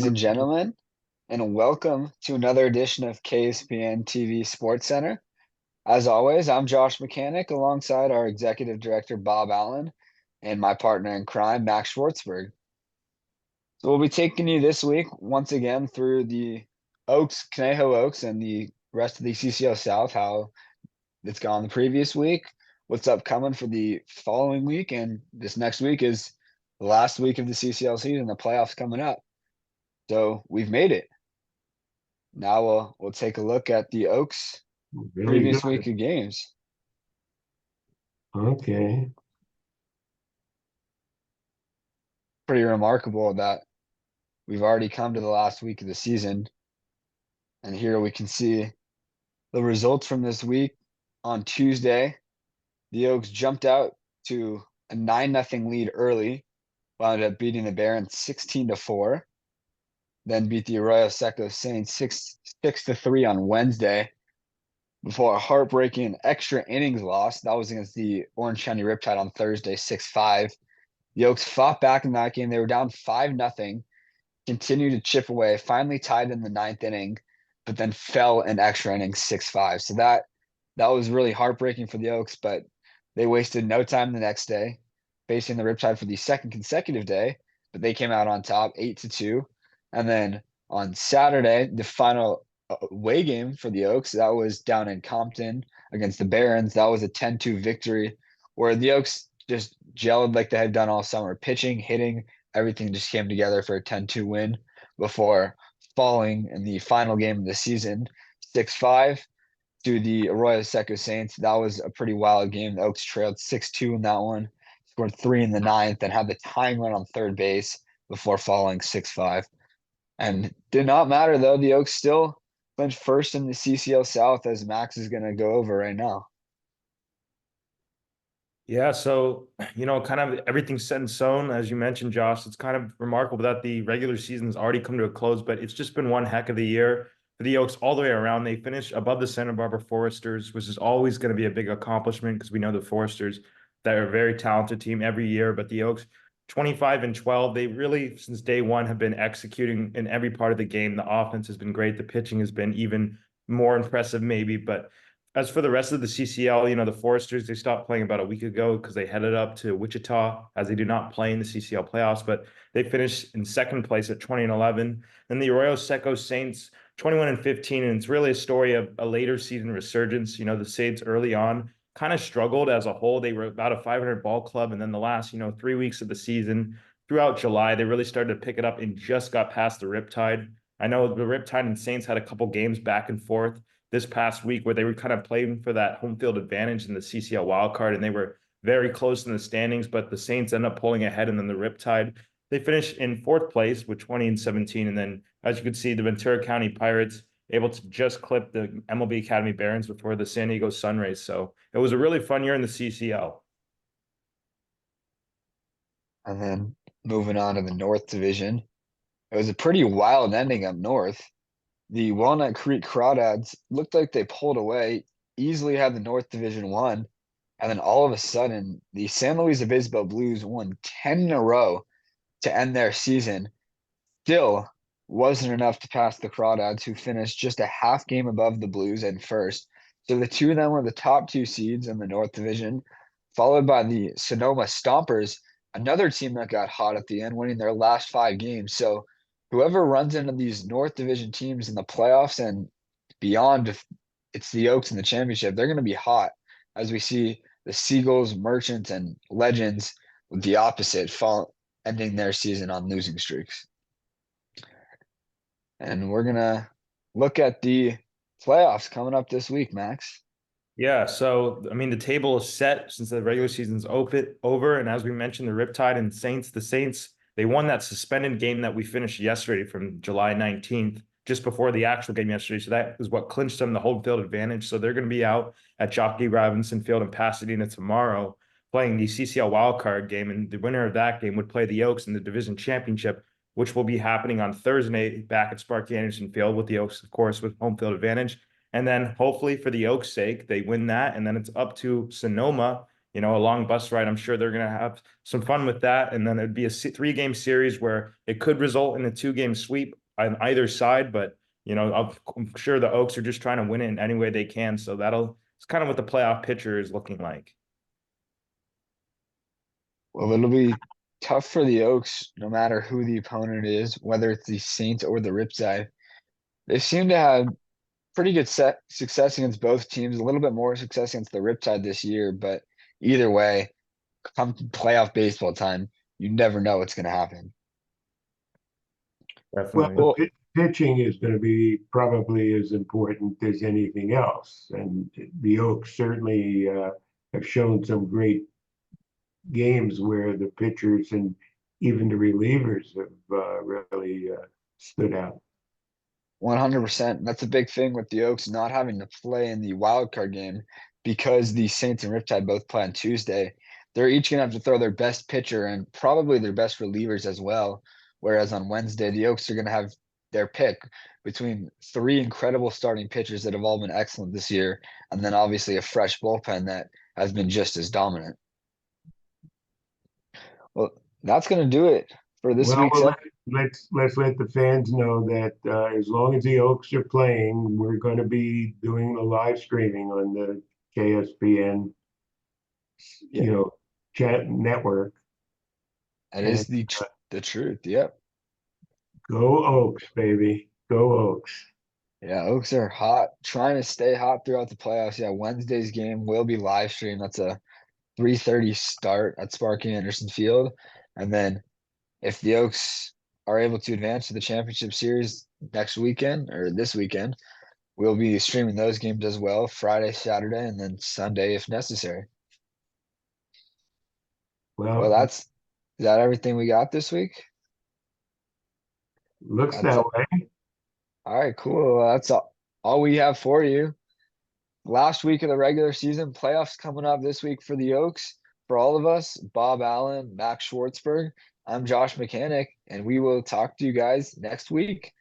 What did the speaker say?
And gentlemen, and welcome to another edition of KSPNtv Sports Center. As always, I'm Josh Mechanic alongside our executive director, Bob Allen, and my partner in crime, Max Schwartzberg. So we'll be taking you this week once again through the Conejo Oaks, and the rest of the CCL South, how it's gone the previous week, what's upcoming for the following week, and this next week is the last week of the CCL season, the playoffs coming up. So we've made it. Now we'll take a look at the Oaks Very previous good. week of games. Okay. Pretty remarkable that we've already come to the last week of the season. And here we can see the results from this week. On Tuesday, the Oaks jumped out to a 9-0 lead early, wound up beating the Barons 16-4, then beat the Arroyo Seco Saints 6-3 on Wednesday before a heartbreaking extra innings loss. That was against the Orange County Riptide on Thursday, 6-5. The Oaks fought back in that game. They were down 5-0, continued to chip away, finally tied in the ninth inning, but then fell in extra innings 6-5. So that was really heartbreaking for the Oaks, but they wasted no time the next day, facing the Riptide for the second consecutive day, but they came out on top 8-2. And then on Saturday, the final away game for the Oaks, that was down in Compton against the Barons. That was a 10-2 victory where the Oaks just gelled like they had done all summer. Pitching, hitting, everything just came together for a 10-2 win before falling in the final game of the season, 6-5 to the Arroyo Seco Saints. That was a pretty wild game. The Oaks trailed 6-2 in that one, scored 3 in the ninth, and had the tying run on third base before falling 6-5. And did not matter, though. The Oaks still clinched first in the CCL South, as Max is going to go over right now. Yeah, so kind of everything's set in stone, as you mentioned, Josh. It's kind of remarkable that the regular season's already come to a close, but it's just been one heck of the year for the Oaks all the way around. They finished above the Santa Barbara Foresters, which is always going to be a big accomplishment because we know the Foresters, they're a very talented team every year. But the Oaks, 25-12, they really, since day one, have been executing in every part of the game. The offense has been great. The pitching has been even more impressive, maybe, but as for the rest of the CCL, the Foresters, they stopped playing about a week ago because they headed up to Wichita, as they do not play in the CCL playoffs, but they finished in second place at 20-11. Then the Arroyo Seco Saints, 21-15, and it's really a story of a later season resurgence. The Saints early on kind of struggled as a whole. They were about a 500 ball club, and then the last, 3 weeks of the season, throughout July, they really started to pick it up and just got past the Riptide. I know the Riptide and Saints had a couple games back and forth this past week where they were kind of playing for that home field advantage in the CCL wildcard, and they were very close in the standings, but the Saints end up pulling ahead, and then the Riptide, they finished in fourth place with 20-17. And then, as you can see, the Ventura County Pirates able to just clip the MLB Academy Barons before the San Diego Sunrays. So it was a really fun year in the CCL. And then moving on to the North Division, it was a pretty wild ending up north. The Walnut Creek Crawdads looked like they pulled away, easily had the North Division won, and then all of a sudden, the San Luis Obispo Blues won 10 in a row to end their season. Still wasn't enough to pass the Crawdads, who finished just a half game above the Blues in first. So the two of them were the top two seeds in the North Division, followed by the Sonoma Stompers, another team that got hot at the end, winning their last 5 games. So whoever runs into these North Division teams in the playoffs and beyond, if it's the Oaks in the championship, they're going to be hot, as we see the Seagulls, Merchants, and Legends with the opposite, ending their season on losing streaks. And we're going to look at the playoffs coming up this week, Max. Yeah, so the table is set since the regular season's over, and as we mentioned, the Riptide and Saints, the Saints, they won that suspended game that we finished yesterday from July 19th, just before the actual game yesterday. So that is what clinched them the home field advantage. So they're going to be out at Jockey Robinson Field in Pasadena tomorrow, playing the CCL wildcard game, and the winner of that game would play the Oaks in the division championship, which will be happening on Thursday back at Sparky Anderson Field, with the Oaks, of course, with home field advantage. And then hopefully, for the Oaks' sake, they win that. And then it's up to Sonoma a long bus ride. I'm sure they're going to have some fun with that. And then it'd be a 3-game series where it could result in a 2-game sweep on either side. But, I'm sure the Oaks are just trying to win it in any way they can. So it's kind of what the playoff picture is looking like. Well, it'll be tough for the Oaks, no matter who the opponent is, whether it's the Saints or the Riptide. They seem to have pretty good success against both teams, a little bit more success against the Riptide this year, but either way, come playoff baseball time, you never know what's going to happen. Well, Definitely. Well, pitching is going to be probably as important as anything else. And the Oaks certainly have shown some great games where the pitchers and even the relievers have really stood out. 100%. That's a big thing with the Oaks not having to play in the wild card game because the Saints and Riptide both play on Tuesday. They're each going to have to throw their best pitcher and probably their best relievers as well. Whereas on Wednesday, the Oaks are going to have their pick between three incredible starting pitchers that have all been excellent this year, and then obviously a fresh bullpen that has been just as dominant. Well, that's going to do it for this Well, week's let's let the fans know that as long as the Oaks are playing, we're going to be doing the live streaming on the KSPN, Yeah, chat network. that And is the truth. Yep. go Oaks, baby, go Oaks. Yeah, Oaks are hot, trying to stay hot throughout the playoffs. Yeah, Wednesday's game will be live streamed. That's a 3:30 start at Sparky Anderson Field. And then if the Oaks are able to advance to the championship series next weekend or this weekend, we'll be streaming those games as well, Friday, Saturday, and then Sunday if necessary. Well, Well, is that everything we got this week? looks That's that way. all right, cool. Well, that's all we have for you. Last week of the regular season, playoffs coming up this week for the Oaks. For all of us, Bob Allen, Max Schwartzberg, I'm Josh Mechanic, and we will talk to you guys next week.